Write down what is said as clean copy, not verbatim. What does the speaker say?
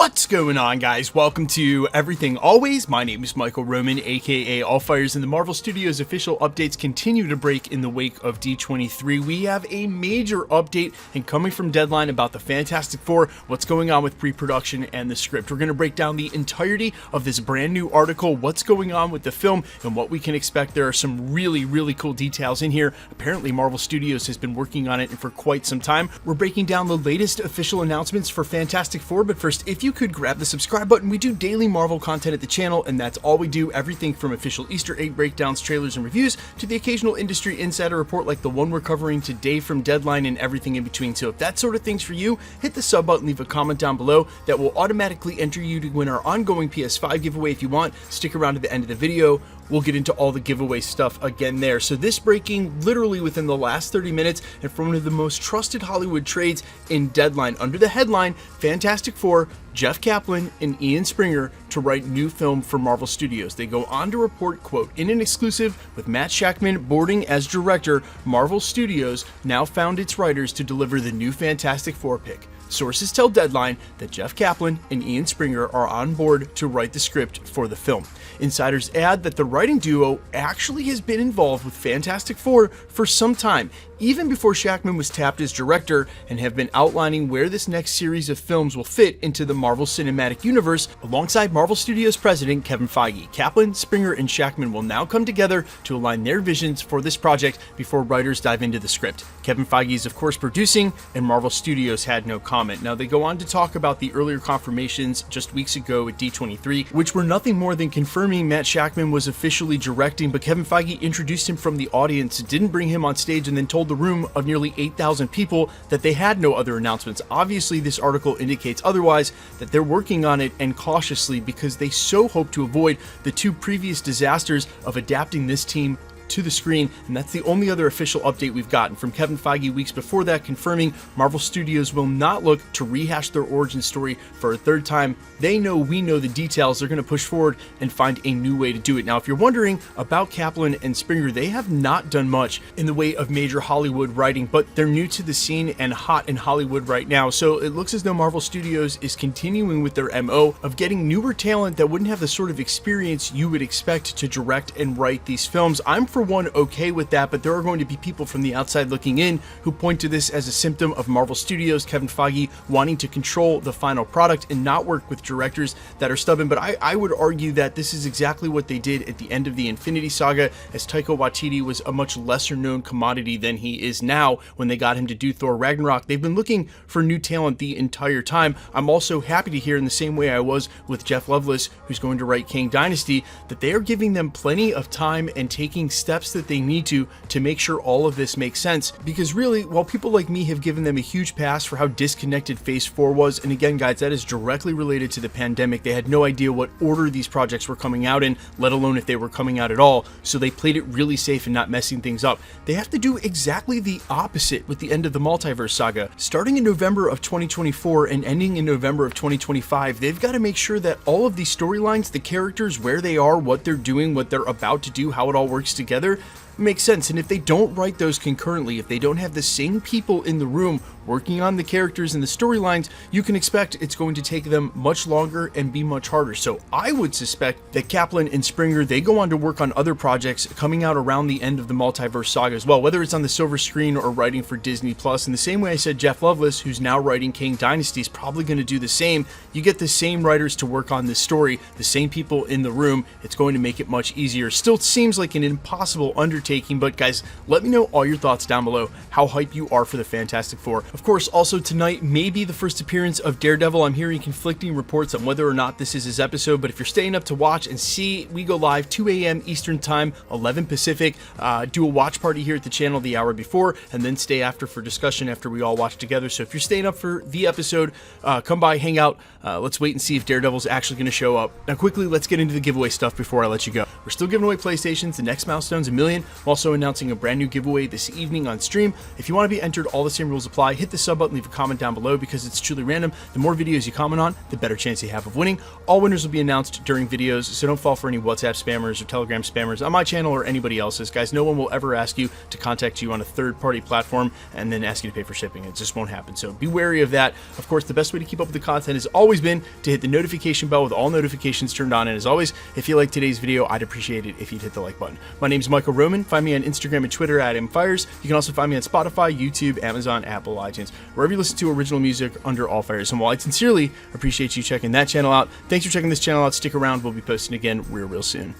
What's going on, guys? Welcome to Everything Always. My name is Michael Roman, aka Allfires, and the Marvel Studios official updates continue to break in the wake of D23. We have a major update and coming from Deadline about the Fantastic Four, what's going on with pre-production and the script. We're going to break down the entirety of this brand new article, what's going on with the film, and what we can expect. There are some really cool details in here. Apparently, Marvel Studios has been working on it for quite some time. We're breaking down the latest official announcements for Fantastic Four, but first, if you could grab the subscribe button. We do daily Marvel content at the channel, and that's all we do. Everything from official Easter egg breakdowns, trailers, and reviews to the occasional industry insider report like the one we're covering today from Deadline and everything in between. So if that sort of thing's for you, hit the sub button, leave a comment down below. That will automatically enter you to win our ongoing PS5 giveaway. If you want, stick around to the end of the video. We'll get into all the giveaway stuff again there. So this breaking literally within the last 30 minutes and from one of the most trusted Hollywood trades in Deadline under the headline, Fantastic Four, Jeff Kaplan and Ian Springer to write new film for Marvel Studios. They go on to report, quote, in an exclusive with Matt Shakman boarding as director, Marvel Studios now found its writers to deliver the new Fantastic Four pick. Sources tell Deadline that Jeff Kaplan and Ian Springer are on board to write the script for the film. Insiders add that the writing duo actually has been involved with Fantastic Four for some time, even before Shakman was tapped as director, and have been outlining where this next series of films will fit into the Marvel Cinematic Universe alongside Marvel Studios president Kevin Feige. Kaplan, Springer, and Shakman will now come together to align their visions for this project before writers dive into the script. Kevin Feige is of course producing, and Marvel Studios had no comment. Now they go on to talk about the earlier confirmations just weeks ago at D23, which were nothing more than confirming Matt Shakman was officially directing, but Kevin Feige introduced him from the audience, didn't bring him on stage, and then told the room of nearly 8,000 people that they had no other announcements. Obviously, this article indicates otherwise, that they're working on it and cautiously because they so hope to avoid the two previous disasters of adapting this team to the screen, and that's the only other official update we've gotten from Kevin Feige weeks before that, confirming Marvel Studios will not look to rehash their origin story for a third time. They know we know the details. They're going to push forward and find a new way to do it. Now, if you're wondering about Kaplan and Springer, they have not done much in the way of major Hollywood writing, but they're new to the scene and hot in Hollywood right now. So it looks as though Marvel Studios is continuing with their MO of getting newer talent that wouldn't have the sort of experience you would expect to direct and write these films. I'm for one okay with that, but there are going to be people from the outside looking in who point to this as a symptom of Marvel Studios, Kevin Feige wanting to control the final product and not work with directors that are stubborn. But I would argue that this is exactly what they did at the end of the Infinity Saga, as Taika Waititi was a much lesser known commodity than he is now when they got him to do Thor Ragnarok. They've been looking for new talent the entire time. I'm also happy to hear, in the same way I was with Jeff Loveless, who's going to write Kang Dynasty, that they are giving them plenty of time and taking steps that they need to make sure all of this makes sense. Because really, while people like me have given them a huge pass for how disconnected Phase 4 was, and again guys, that is directly related to the pandemic, they had no idea what order these projects were coming out in, let alone if they were coming out at all, so they played it really safe and not messing things up. They have to do exactly the opposite with the end of the Multiverse Saga. Starting in November of 2024 and ending in November of 2025, they've got to make sure that all of these storylines, the characters, where they are, what they're doing, what they're about to do, how it all works together, makes sense. And if they don't write those concurrently, if they don't have the same people in the room working on the characters and the storylines, you can expect it's going to take them much longer and be much harder. So I would suspect that Kaplan and Springer, they go on to work on other projects coming out around the end of the Multiverse Saga as well, whether it's on the silver screen or writing for Disney Plus. In the same way I said Jeff Loveless, who's now writing Kang Dynasty, is probably going to do the same. You get the same writers to work on this story, the same people in the room. It's going to make it much easier. Still seems like an impossible undertaking, but guys, let me know all your thoughts down below, how hype you are for the Fantastic Four. Of course, also tonight may be the first appearance of Daredevil. I'm hearing conflicting reports on whether or not this is his episode, but if you're staying up to watch and see, we go live 2 a.m. Eastern Time, 11 Pacific, do a watch party here at the channel the hour before, and then stay after for discussion after we all watch together. So if you're staying up for the episode, come by, hang out. Let's wait and see if Daredevil's actually going to show up. Now quickly, let's get into the giveaway stuff before I let you go. We're still giving away PlayStations. The next milestone's 1 million. I'm also announcing a brand new giveaway this evening on stream. If you want to be entered, all the same rules apply. Hit the sub button, leave a comment down below because it's truly random. The more videos you comment on, the better chance you have of winning. All winners will be announced during videos, so don't fall for any WhatsApp spammers or Telegram spammers on my channel or anybody else's. Guys, no one will ever ask you to contact you on a third-party platform and then ask you to pay for shipping. It just won't happen, so be wary of that. Of course, the best way to keep up with the content has always been to hit the notification bell with all notifications turned on, and as always, if you like today's video, I'd appreciate it if you'd hit the like button. My name is Michael Roman. Find me on Instagram and Twitter at @mfires. You can also find me on Spotify, YouTube, Amazon, Apple, iTunes, wherever you listen to original music under All Fires. And while I sincerely appreciate you checking that channel out, thanks for checking this channel out. Stick around. We'll be posting again real soon.